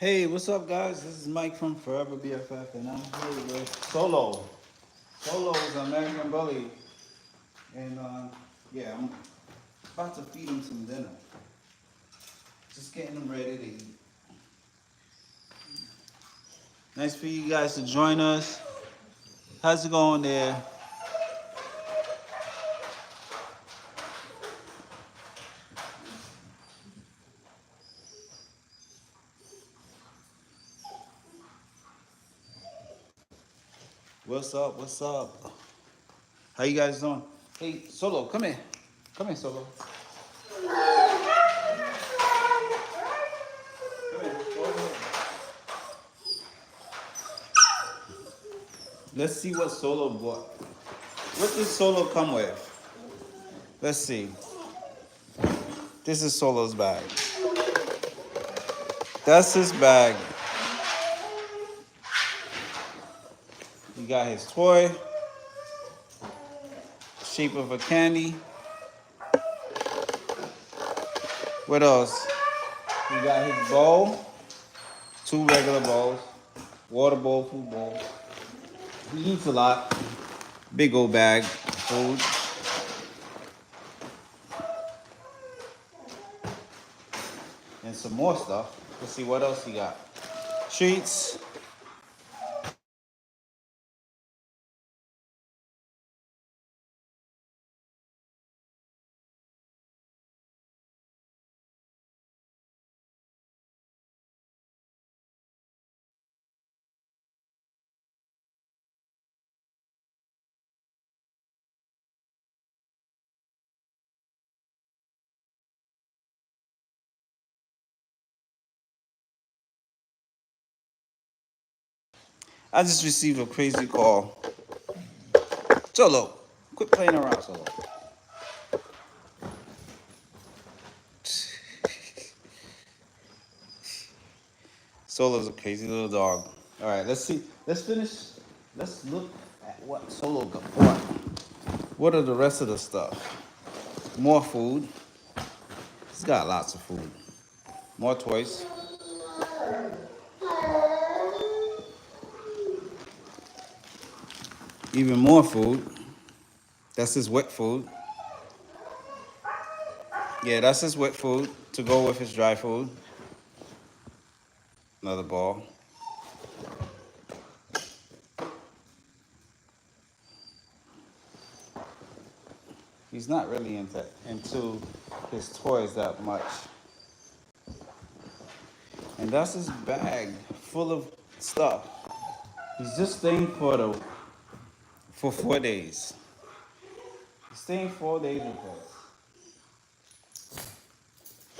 Hey, what's up, guys? This is Mike from Forever BFF, and I'm here with Solo. Solo is an American bully, and yeah, I'm about to feed him some dinner. Just getting him ready to eat. Nice for you guys to join us. How's it going there? What's up? What's up? How you guys doing? Hey, Solo, come here. Come here, Solo. Come here. Go over here. Let's see what Solo bought. What does Solo come with? Let's see. This is Solo's bag. That's his bag. He got his toy, shape of a candy. What else? He got his bowl, two regular bowls, water bowl, food bowl. He eats a lot. Big old bag of food. And some more stuff. Let's see what else he got. Treats. I just received a crazy call. Solo, quit playing around, Solo. Solo's a crazy little dog. All right, let's see. Let's finish. Let's look at what Solo got. What are the rest of the stuff? More food. He's got lots of food. More toys. Even more food. That's his wet food. Yeah, that's his wet food to go with his dry food. Another ball. He's not really into his toys that much. And that's his bag full of stuff. He's just staying for 4 days. He's staying 4 days with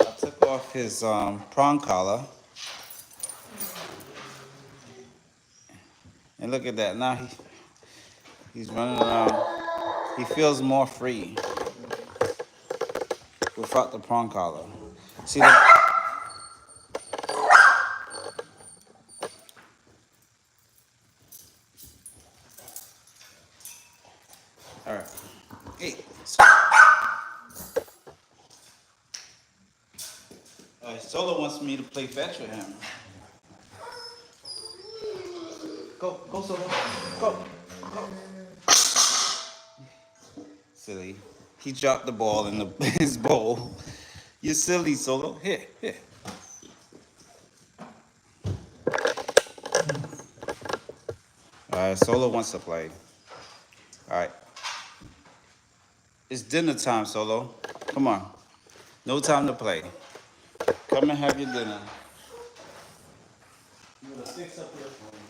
us. I took off his prong collar. And look at that. Now he's running around. He feels more free without the prong collar. See the all right. Hey. Solo wants me to play fetch with him. Go, Solo. Go. Silly. He dropped the ball in his bowl. You're silly, Solo. Here. All right, Solo wants to play. All right. It's dinner time, Solo. Come on. No time to play. Come and have your dinner. I'm gonna fix up your phone.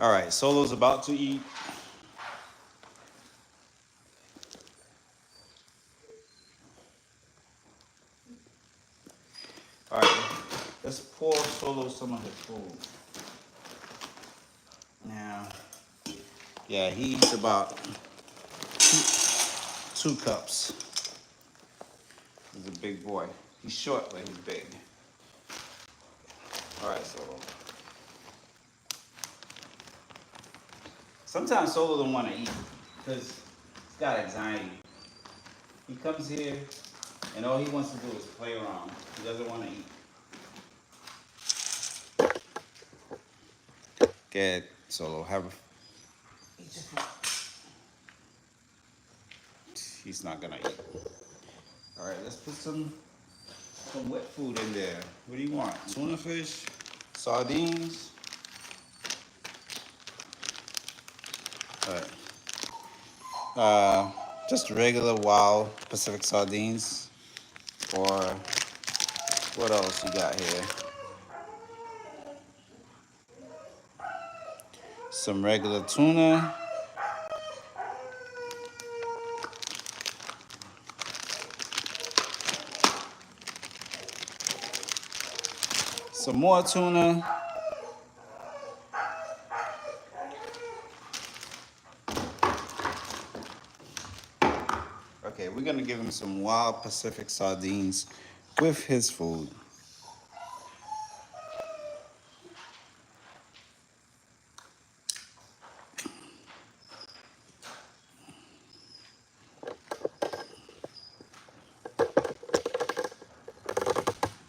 All right, Solo's about to eat. All right, let's pour Solo some of his food. Now, yeah, he eats about two cups. He's a big boy. He's short, but he's big. All right, Solo. Sometimes Solo don't want to eat because he's got anxiety. He comes here and all he wants to do is play around. He doesn't want to eat. Get Solo. He just he's not gonna eat. All right, let's put some wet food in there. What do you want? Tuna fish, sardines. All right. Just regular wild Pacific sardines, or what else you got here? Some regular tuna. Some more tuna. Okay, we're gonna give him some wild Pacific sardines with his food.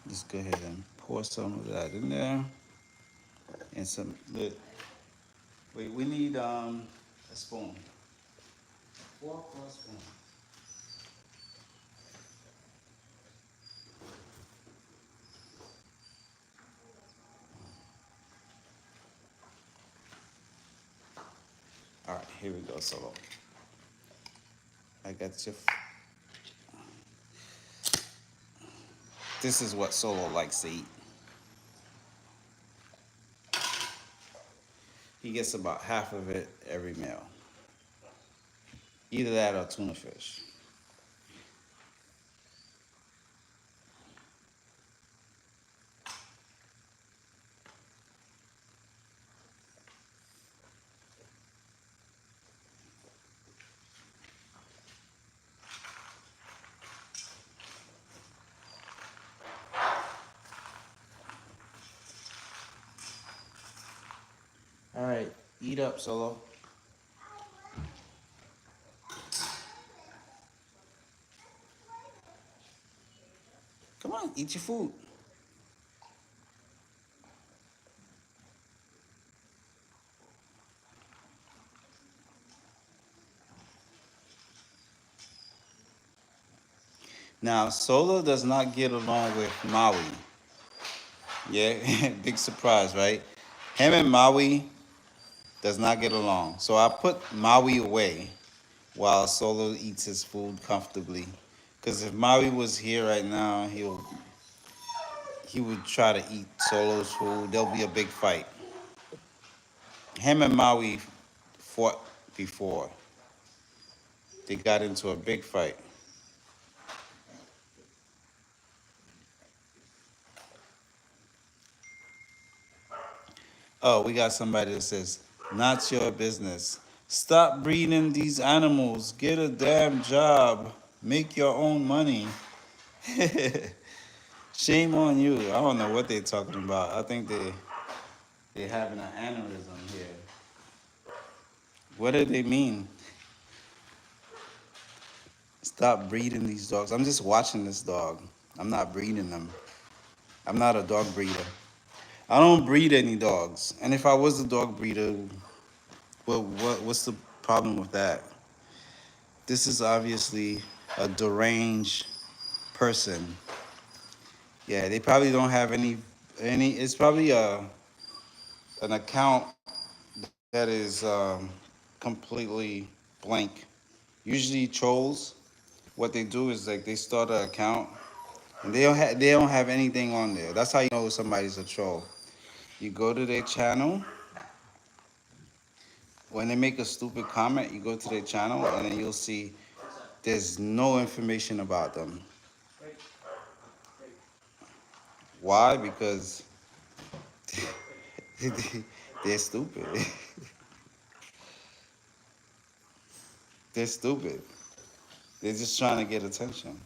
Just go ahead and pour some of that in there. And some, wait, we need a spoon. 4 spoons. All right, here we go, Solo. I got your. This is what Solo likes to eat. He gets about half of it every meal. Either that or tuna fish. All right, eat up, Solo. Come on, eat your food. Now, Solo does not get along with Maui. Yeah, big surprise, right? Him and Maui does not get along. So I put Maui away while Solo eats his food comfortably. Because if Maui was here right now, he would try to eat Solo's food. There'll be a big fight. Him and Maui fought before. They got into a big fight. Oh, we got somebody that says, not your business. Stop breeding these animals. Get a damn job. Make your own money. Shame on you. I don't know what they're talking about. I think they're having an aneurysm here. What do they mean? Stop breeding these dogs. I'm just watching this dog. I'm not breeding them. I'm not a dog breeder. I don't breed any dogs. And if I was a dog breeder, what's the problem with that? This is obviously a deranged person. Yeah, they probably don't have any. It's probably an account that is completely blank. Usually trolls, what they do is like they start an account and they don't have anything on there. That's how you know somebody's a troll. You go to their channel. When they make a stupid comment, you go to their channel and then you'll see there's no information about them. Why? Because they're stupid. They're stupid. They're just trying to get attention.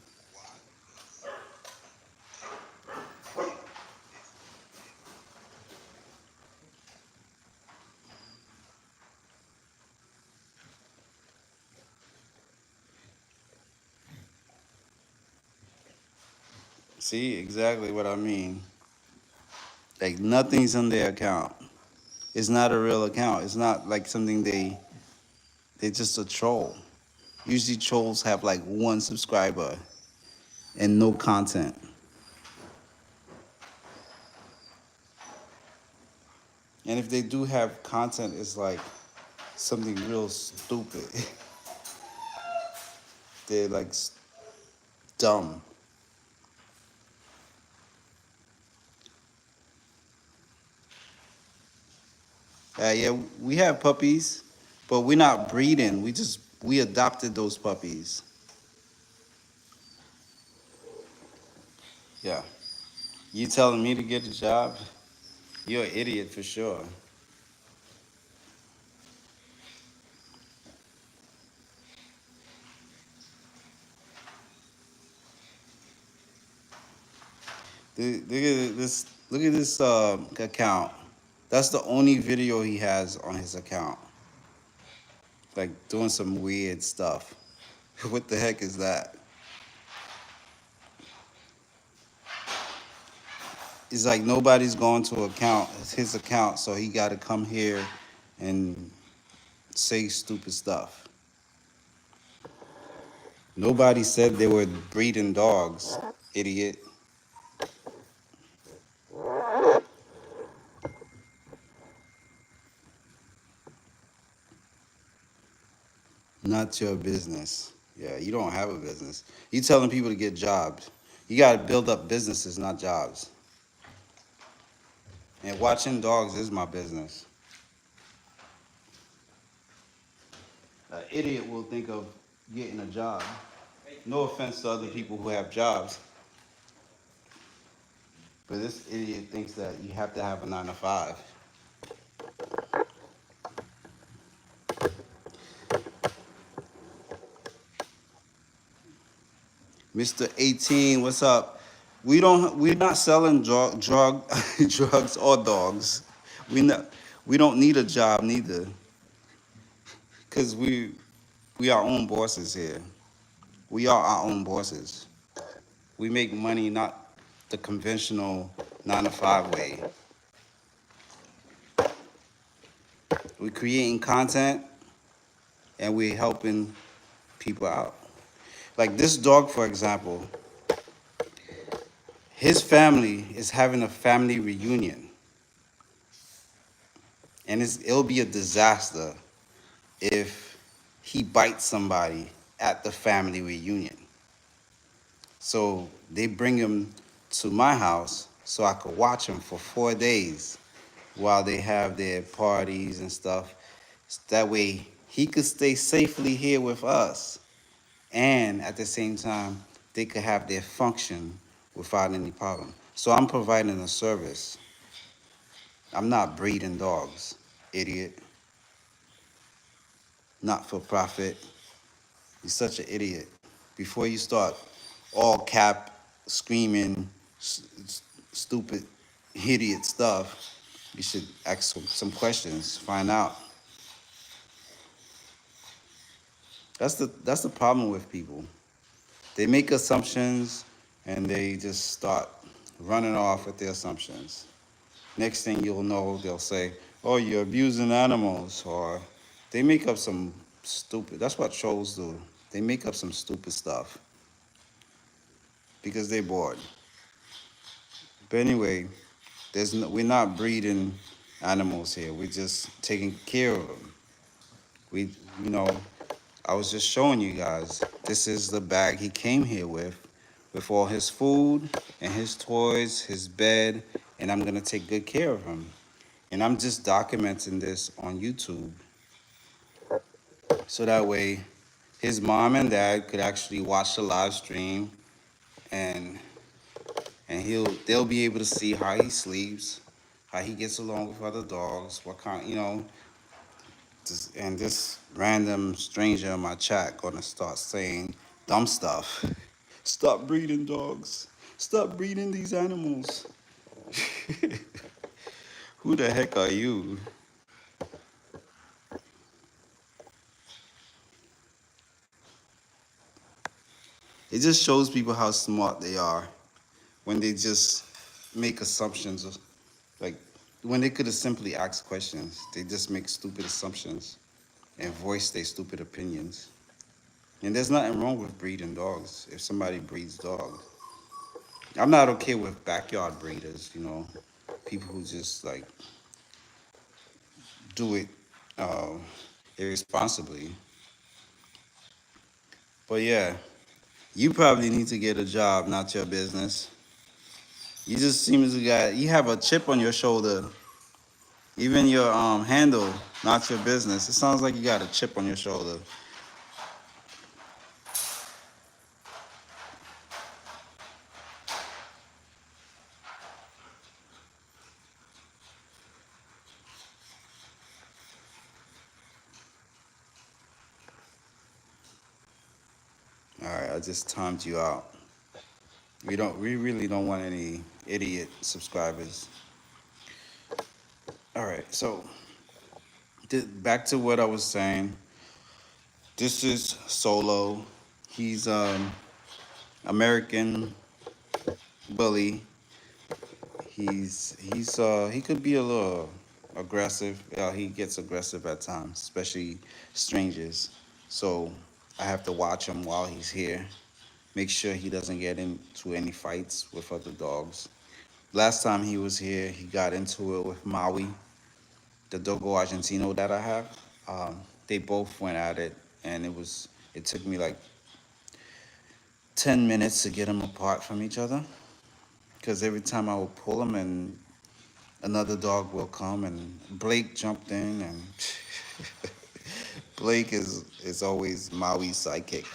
See exactly what I mean. Like nothing's on their account. It's not a real account. It's not like something they're just a troll. Usually trolls have like one subscriber and no content. And if they do have content, it's like something real stupid. They're like dumb. Yeah, we have puppies, but we're not breeding. We adopted those puppies. Yeah. You telling me to get a job? You're an idiot for sure. Look at this. Look at this account. That's the only video he has on his account. Like doing some weird stuff. What the heck is that? It's like nobody's going to account his account, so he got to come here and say stupid stuff. Nobody said they were breeding dogs, idiot. Not your business. Yeah, you don't have a business. You telling people to get jobs. You got to build up businesses, not jobs. And watching dogs is my business. An idiot will think of getting a job. No offense to other people who have jobs, but this idiot thinks that you have to have a 9 to 5. Mr. 18, what's up? We're not selling drugs or dogs. We not we don't need a job neither, cause we our own bosses here. We are our own bosses. We make money not the conventional 9 to 5 way. We're creating content and we're helping people out. Like this dog, for example, his family is having a family reunion, and it'll be a disaster if he bites somebody at the family reunion. So they bring him to my house so I could watch him for 4 days while they have their parties and stuff. That way he could stay safely here with us. And at the same time, they could have their function without any problem. So I'm providing a service. I'm not breeding dogs, idiot. Not for profit. You're such an idiot. Before you start all cap screaming stupid idiot stuff, you should ask some questions, find out. That's the problem with people. They make assumptions and they just start running off with their assumptions. Next thing you'll know, they'll say, "Oh, you're abusing animals," or they make up some stupid. That's what trolls do. They make up some stupid stuff because they're bored. But anyway, we're not breeding animals here. We're just taking care of them. We, you know, I was just showing you guys. This is the bag he came here with all his food and his toys, his bed, and I'm gonna take good care of him. And I'm just documenting this on YouTube so that way his mom and dad could actually watch the live stream and they'll be able to see how he sleeps, how he gets along with other dogs, what kind, and this random stranger in my chat gonna start saying dumb stuff. Stop breeding dogs. Stop breeding these animals. Who the heck are you? It just shows people how smart they are when they just make assumptions, like when they could have simply asked questions. They just make stupid assumptions and voice their stupid opinions. And there's nothing wrong with breeding dogs if somebody breeds dogs. I'm not okay with backyard breeders, people who just like do it uh, irresponsibly. But yeah, you probably need to get a job, not your business. You just seem to you have a chip on your shoulder, even your handle, not your business. It sounds like you got a chip on your shoulder. All right, I just timed you out. We really don't want any idiot subscribers. All right, so back to what I was saying. This is Solo. He's American bully. He could be a little aggressive. He gets aggressive at times, especially strangers. So I have to watch him while he's here. Make sure he doesn't get into any fights with other dogs. Last time he was here, he got into it with Maui, the Dogo Argentino that I have. They both went at it, and it took me like 10 minutes to get them apart from each other. Because every time I would pull them, and another dog will come, and Blake jumped in, and Blake is always Maui's sidekick.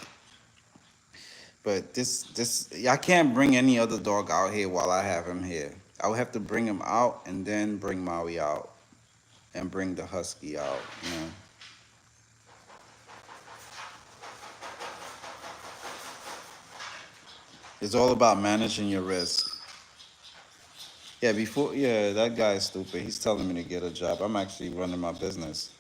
But this I can't bring any other dog out here while I have him here. I would have to bring him out and then bring Maui out and bring the husky out. It's all about managing your risk. Yeah, that guy is stupid. He's telling me to get a job. I'm actually running my business.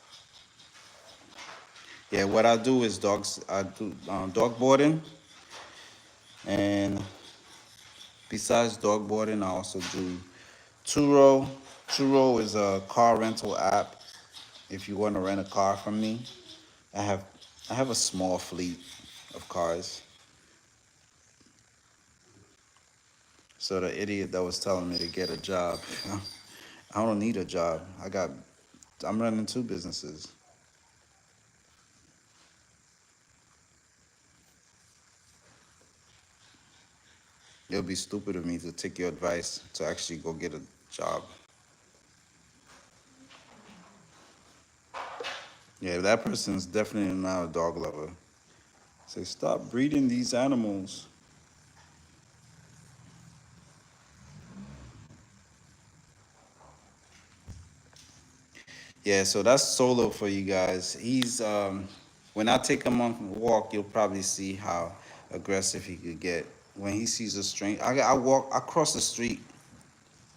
Yeah, what I do is I do dog boarding, and besides dog boarding, I also do Turo. Turo is a car rental app. If you want to rent a car from me, I have I have a small fleet of cars. So the idiot that was telling me to get a job, I don't need a job. I'm running two businesses. It would be stupid of me to take your advice to actually go get a job. Yeah, that person's definitely not a dog lover. Say, stop breeding these animals. Yeah, so that's Solo for you guys. When I take him on a walk, you'll probably see how aggressive he could get. When he sees a stranger, I cross the street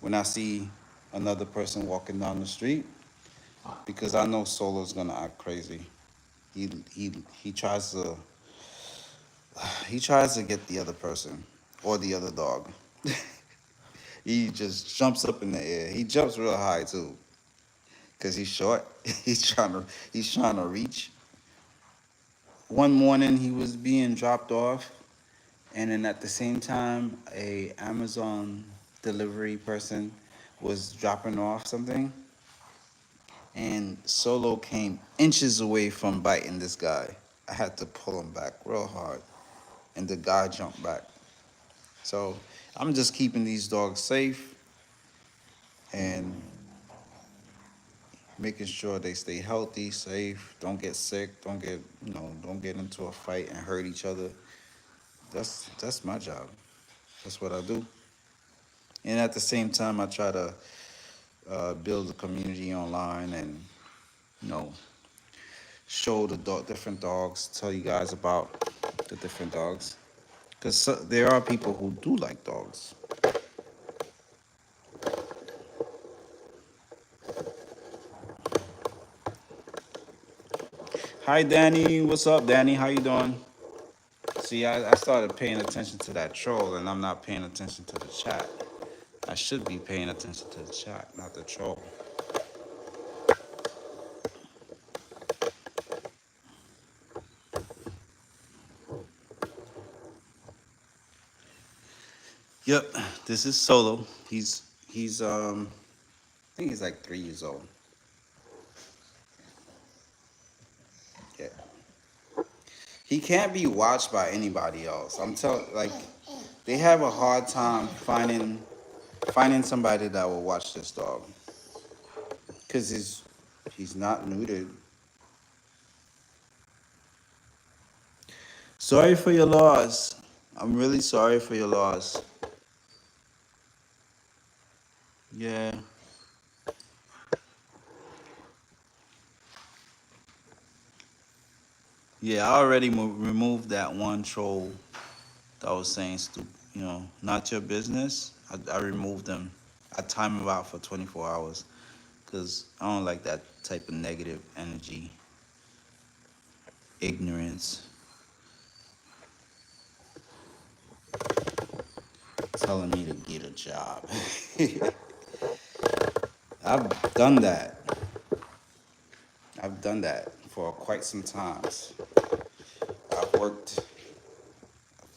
when I see another person walking down the street because I know Solo's gonna act crazy. He he he tries to he tries to get the other person or the other dog. He just jumps up in the air. He jumps real high too, cause he's short. He's trying to reach. One morning he was being dropped off, and then at the same time, a Amazon delivery person was dropping off something, and Solo came inches away from biting this guy. I had to pull him back real hard, and the guy jumped back. So I'm just keeping these dogs safe and making sure they stay healthy, safe, don't get sick, don't get into a fight and hurt each other. That's my job. That's what I do. And at the same time, I try to build a community online and you know show the different dogs, tell you guys about the different dogs, because there are people who do like dogs. Hi, Danny. What's up, Danny? How you doing? See, I started paying attention to that troll, and I'm not paying attention to the chat. I should be paying attention to the chat, not the troll. Yep, this is Solo. He's I think he's like 3 years old. Yeah. He can't be watched by anybody else. I'm telling, like, they have a hard time finding somebody that will watch this dog because he's not neutered. Sorry for your loss. I'm really sorry for your loss. Yeah. Yeah, I already removed that one troll that was saying stupid, not your business. I removed them. I time them out for 24 hours because I don't like that type of negative energy, ignorance, telling me to get a job. I've done that. I've done that for quite some times. I've worked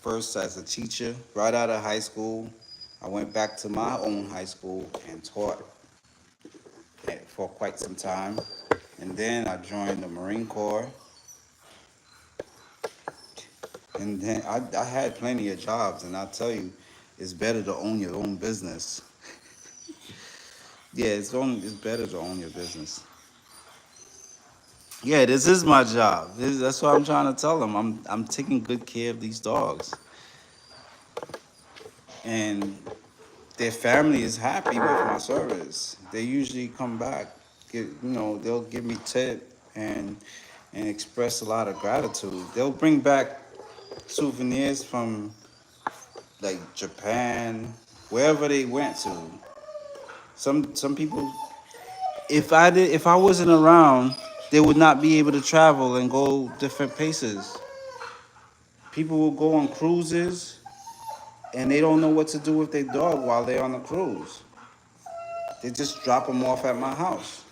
first as a teacher right out of high school. I went back to my own high school and taught for quite some time. And then I joined the Marine Corps. And then I had plenty of jobs. And I tell you, it's better to own your own business. Yeah, it's better to own your business. Yeah, this is my job. That's what I'm trying to tell them. I'm taking good care of these dogs. And their family is happy with my service. They usually come back, they'll give me tip and express a lot of gratitude. They'll bring back souvenirs from like Japan, wherever they went to. Some people, if I wasn't around, they would not be able to travel and go different places. People will go on cruises and they don't know what to do with their dog while they're on the cruise. They just drop them off at my house.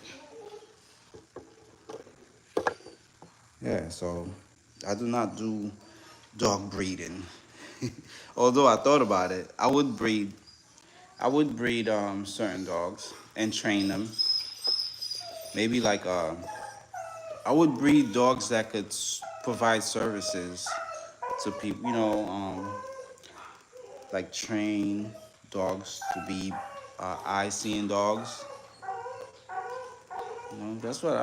Yeah, so I do not do dog breeding. Although I thought about it, I would breed certain dogs and train them. Maybe like I would breed dogs that could provide services to people, like train dogs to be eye seeing dogs. That's what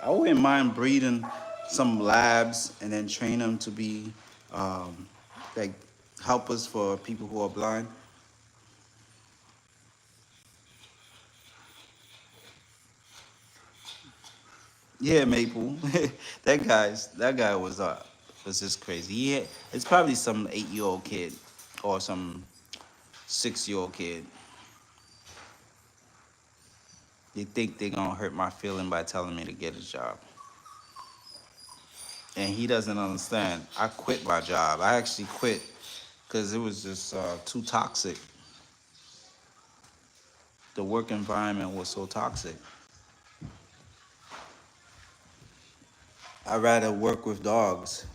I wouldn't mind breeding some labs and then train them to be um, like helpers for people who are blind. Yeah, Maple. that guy was just crazy. It's probably some 8-year-old kid or some 6-year-old kid. They think they're gonna hurt my feeling by telling me to get a job. And he doesn't understand. I quit my job. I actually quit because it was just too toxic. The work environment was so toxic. I'd rather work with dogs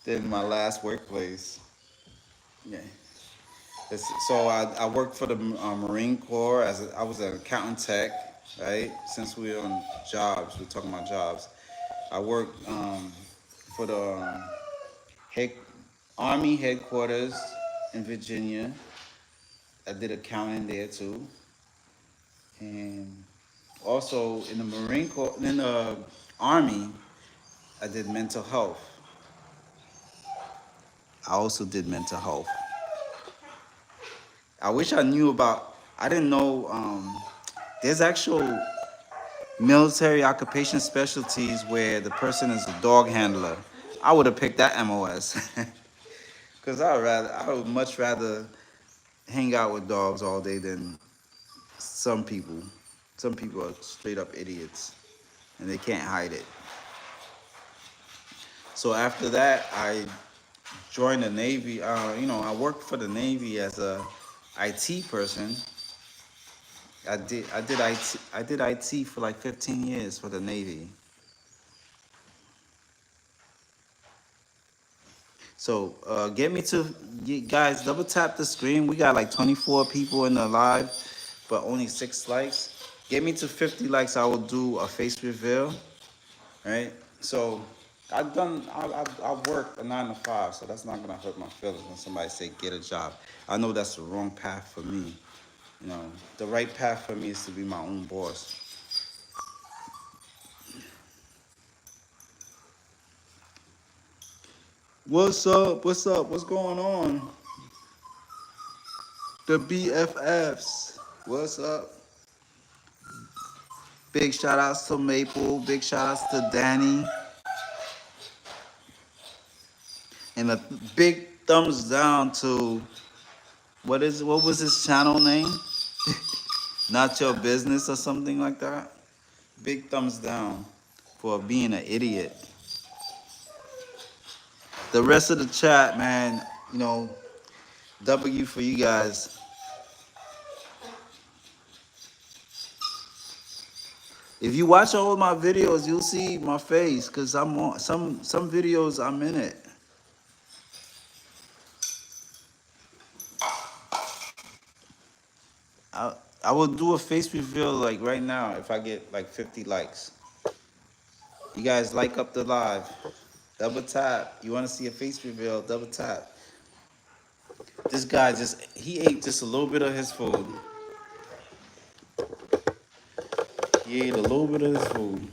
than my last workplace. Yeah. So I worked for the Marine Corps I was an accountant tech, right? Since we're on jobs, we're talking about jobs. I worked for the head, Army headquarters in Virginia. I did accounting there too, and also in the Marine Corps, in the Army, I did mental health. I also did mental health. I wish I knew about. I didn't know. There's actual military occupation specialties where the person is a dog handler. I would have picked that MOS because I would much rather hang out with dogs all day than some people. Some people are straight up idiots and they can't hide it. So after that, I joined the Navy. I worked for the Navy as a IT person. I did IT for like 15 years for the Navy. So get me to guys. Double tap the screen. We got like 24 people in the live, but only 6 likes. Get me to 50 likes. I will do a face reveal. Right. So I work a 9 to 5, so that's not gonna hurt my feelings when somebody say get a job. I know that's the wrong path for me. The right path for me is to be my own boss. What's up? What's up? What's going on? The BFFs. What's up? Big shout outs to Maple. Big shout outs to Danny. And a big thumbs down to what was his channel name? Not Your Business or something like that. Big thumbs down for being an idiot. The rest of the chat, man, W for you guys. If you watch all of my videos, you'll see my face because I'm on some videos I'm in it. I I will do a face reveal like right now if I get like 50 likes. You guys like up the live. Double tap. You want to see a face reveal? Double tap. This guy he ate just a little bit of his food. He ate a little bit of his food.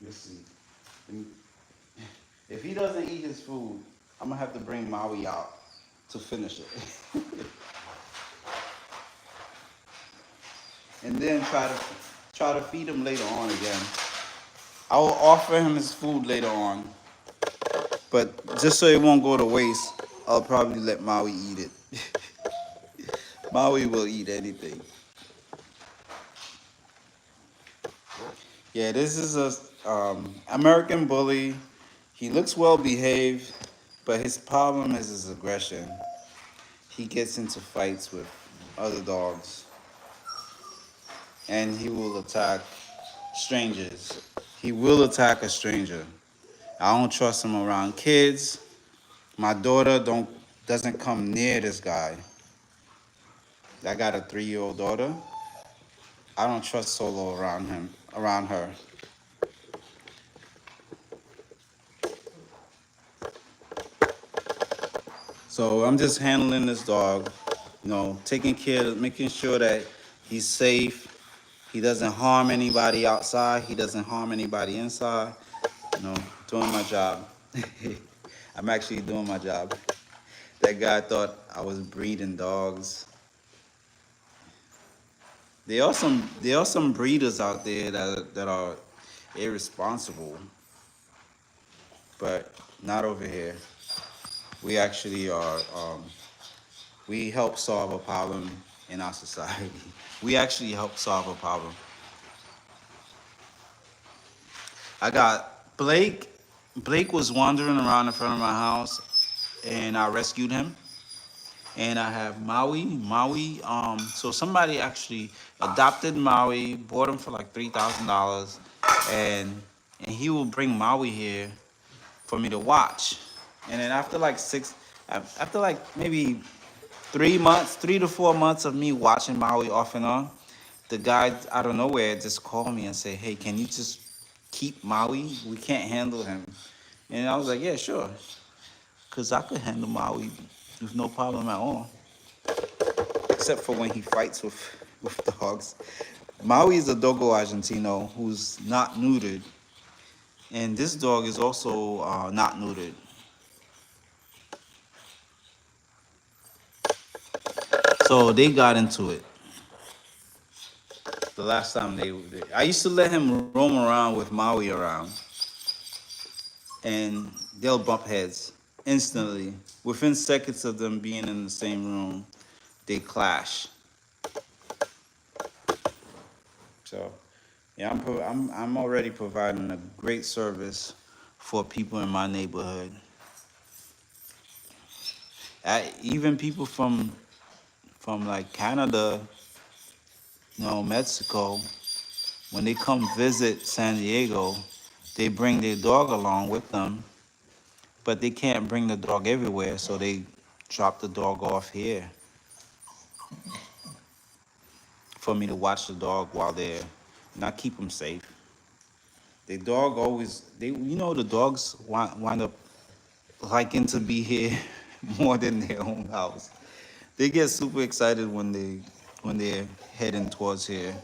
Let's see. If he doesn't eat his food, I'm gonna have to bring Maui out to finish it. And then try to feed him later on again. I will offer him his food later on. But just so it won't go to waste, I'll probably let Maui eat it. Maui will eat anything. Yeah, this is a American bully. He looks well behaved, but his problem is his aggression. He gets into fights with other dogs, and he will attack strangers. He will attack a stranger. I don't trust him around kids. My daughter doesn't come near this guy. I got a 3-year-old daughter. I don't trust Solo around her. So I'm just handling this dog, taking care, making sure that he's safe. He doesn't harm anybody outside. He doesn't harm anybody inside. Doing my job. I'm actually doing my job. That guy thought I was breeding dogs. There are some breeders out there that are irresponsible, but not over here. We actually are. We help solve a problem in our society. We actually help solve a problem. I got Blake. Blake was wandering around in front of my house, and I rescued him. And I have Maui. So somebody actually adopted Maui, bought him for like $3,000, and he will bring Maui here for me to watch. And then after like maybe 3 months, 3 to 4 months of me watching Maui off and on, the guy out of nowhere just called me and said, "Hey, can you just keep Maui? We can't handle him." And I was like, "Yeah, sure," because I could handle Maui with no problem at all, except for when he fights with dogs. Maui is a Dogo Argentino who's not neutered, and this dog is also not neutered. So they got into it the last time I used to let him roam around with Maui around, and they'll bump heads instantly. Within seconds of them being in the same room, they clash. So Yeah, I'm already providing a great service for people in my neighborhood. Even people from like Canada, Mexico, when they come visit San Diego, they bring their dog along with them, but they can't bring the dog everywhere, so they drop the dog off here for me to watch the dog while they're not keep them safe. The dog always the dogs wind up liking to be here more than their own house. They get super excited when they're heading towards here.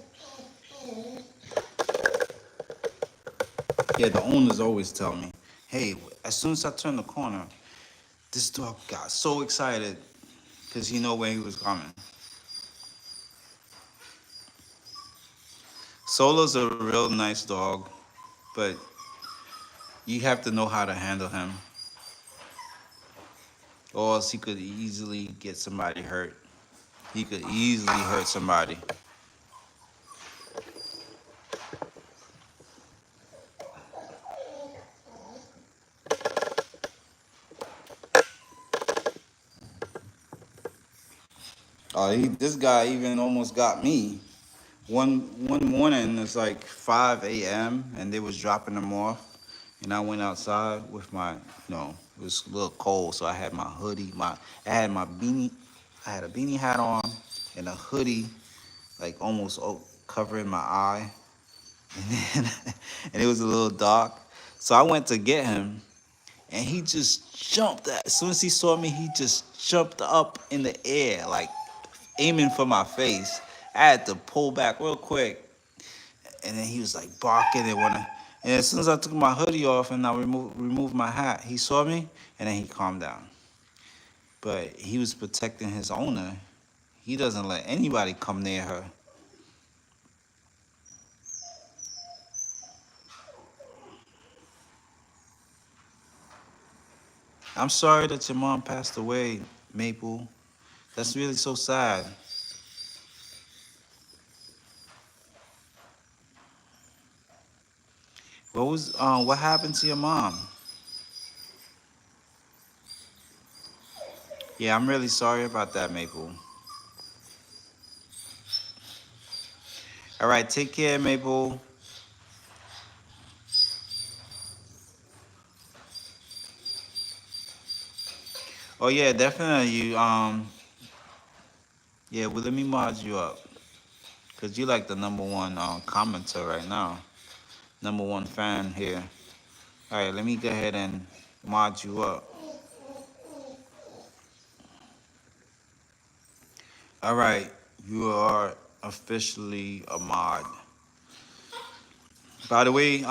Yeah, the owners always tell me, "Hey, as soon as I turn the corner, this dog got so excited because he know where he was coming." Solo's a real nice dog, but you have to know how to handle him, or else he could easily get somebody hurt. He could easily hurt somebody. This guy even almost got me. One morning it's like 5 a.m. and they was dropping them off, and I went outside with it was a little cold, so I had my hoodie, I had my beanie, I had a beanie hat on and a hoodie, like almost covering my eye, and then, and it was a little dark, so I went to get him, and he just jumped. As soon as he saw me, he just jumped up in the air, like aiming for my face. I had to pull back real quick, and then he was like barking and as soon as I took my hoodie off and I removed my hat, he saw me and then he calmed down. But he was protecting his owner. He doesn't let anybody come near her. I'm sorry that your mom passed away, Maple. That's really so sad. What happened to your mom? Yeah, I'm really sorry about that, Maple. All right, take care, Maple. Oh yeah, definitely. Yeah, well, let me mod you up, cause you like the number one commenter right now, number one fan here. All right, let me go ahead and mod you up. All right, you are officially a mod. By the way,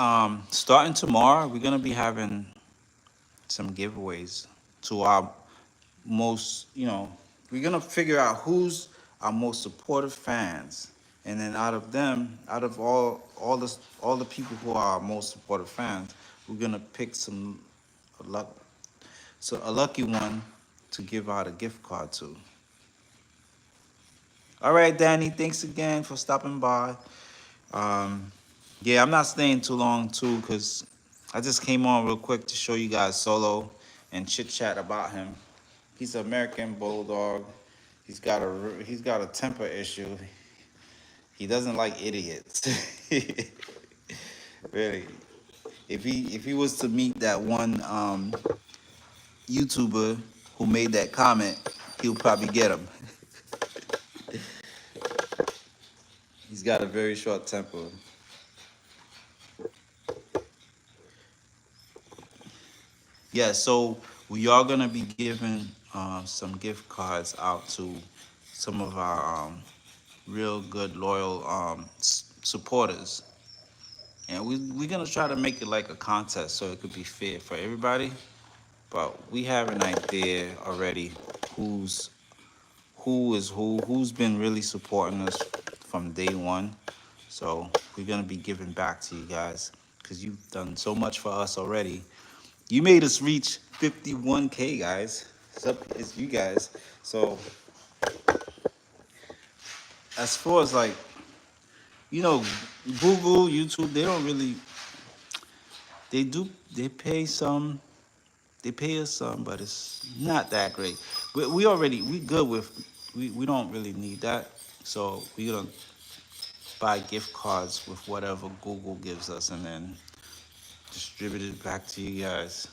starting tomorrow, we're gonna be having some giveaways to our most, we're gonna figure out who's our most supportive fans, and then out of them, out of all the people who are our most supportive fans, we're gonna pick a luck, a lucky one to give out a gift card to. All right, Danny, thanks again for stopping by. Um, yeah, I'm not staying too long too, cause I just came on real quick to show you guys Solo and chit chat about him. He's an American bulldog. He's got a temper issue. He doesn't like idiots. Really. If he was to meet that one YouTuber who made that comment, he'll probably get him. He's got a very short temper. Yeah, so we are gonna be giving some gift cards out to some of our real good loyal supporters, and we're gonna try to make it like a contest so it could be fair for everybody. But we have an idea already who's who's been really supporting us from day one. So we're gonna be giving back to you guys because you've done so much for us already. You made us reach 51K, guys. It's you guys. So as far as like You know, Google, YouTube, they don't really. They do. They pay some. They pay us some, but it's not that great. We already we good with. We don't really need that. So we gonna buy gift cards with whatever Google gives us, and then distribute it back to you guys.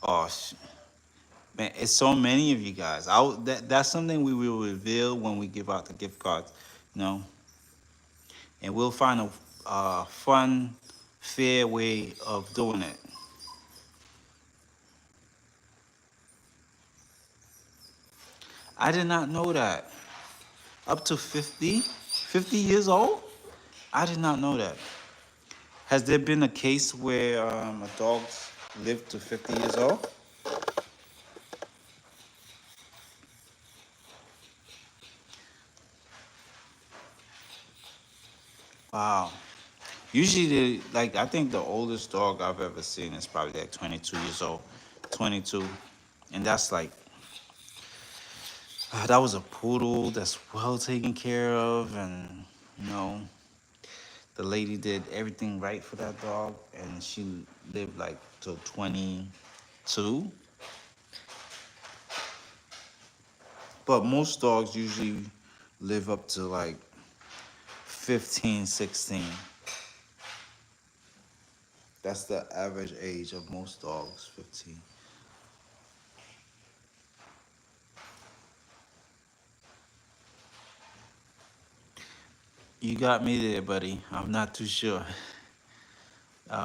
Oh, man, it's so many of you guys. That's something we will reveal when we give out the gift cards, you know, and we'll find a fun, fair way of doing it. I did not know that. Up to 50, 50 years old? I did not know that. Has there been a case where a dog lived to 50 years old? Wow. Usually, like I think the oldest dog I've ever seen is probably like 22 years old, 22, and that's like that was a poodle that's well taken care of, and you know the lady did everything right for that dog, and she lived like till 22. But most dogs usually live up to like 15, 16. That's the average age of most dogs, 15. You got me there, buddy. I'm not too sure.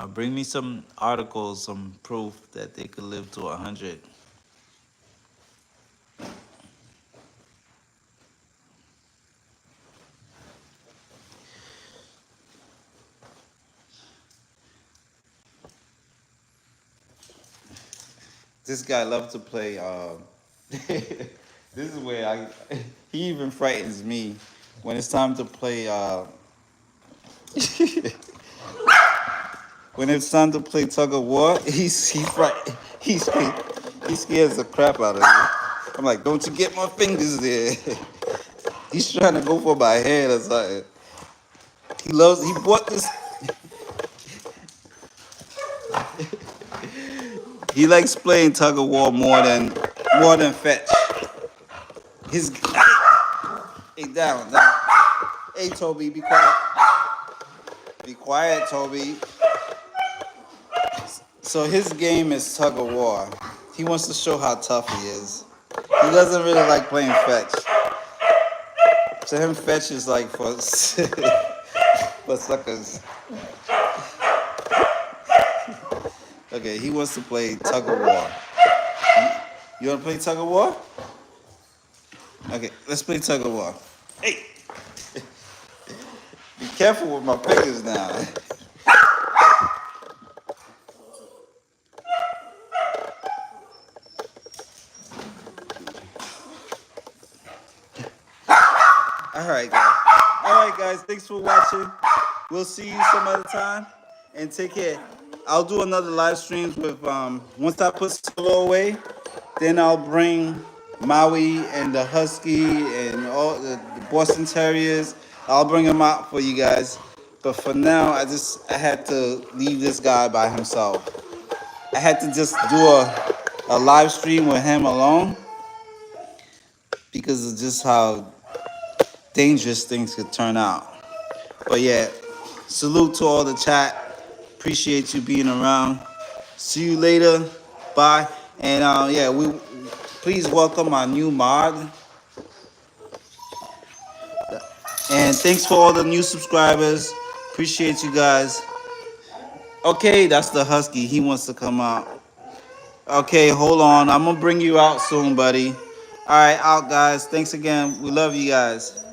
Bring me some articles, some proof that they could live to 100. This guy loves to play. This is where I. He even frightens me when it's time to play. When it's time to play tug of war, he scares the crap out of me. I'm like, don't you get my fingers there? He's trying to go for my head or something. He loves. He bought this. He likes playing tug of war more than fetch. His hey down. Hey Toby, be quiet. Be quiet, Toby. So his game is tug of war. He wants to show how tough he is. He doesn't really like playing fetch. To him, fetch is like for for suckers. Okay, he wants to play tug of war. You want to play tug of war? Okay, let's play tug of war. Hey, be careful with my fingers now. All right, guys. All right, guys. Thanks for watching. We'll see you some other time, and take care. I'll do another live streams with once I put Solo away, then I'll bring Maui and the Husky and all the Boston Terriers. I'll bring them out for you guys. But for now, I had to leave this guy by himself. I had to just do a live stream with him alone because of just how dangerous things could turn out. But yeah, salute to all the chat. Appreciate you being around. See you later. Bye. And yeah, we please welcome our new mod. And thanks for all the new subscribers. Appreciate you guys. Okay, that's the Husky. He wants to come out. Okay, hold on. I'm gonna bring you out soon, buddy. All right, out, guys. Thanks again. We love you guys.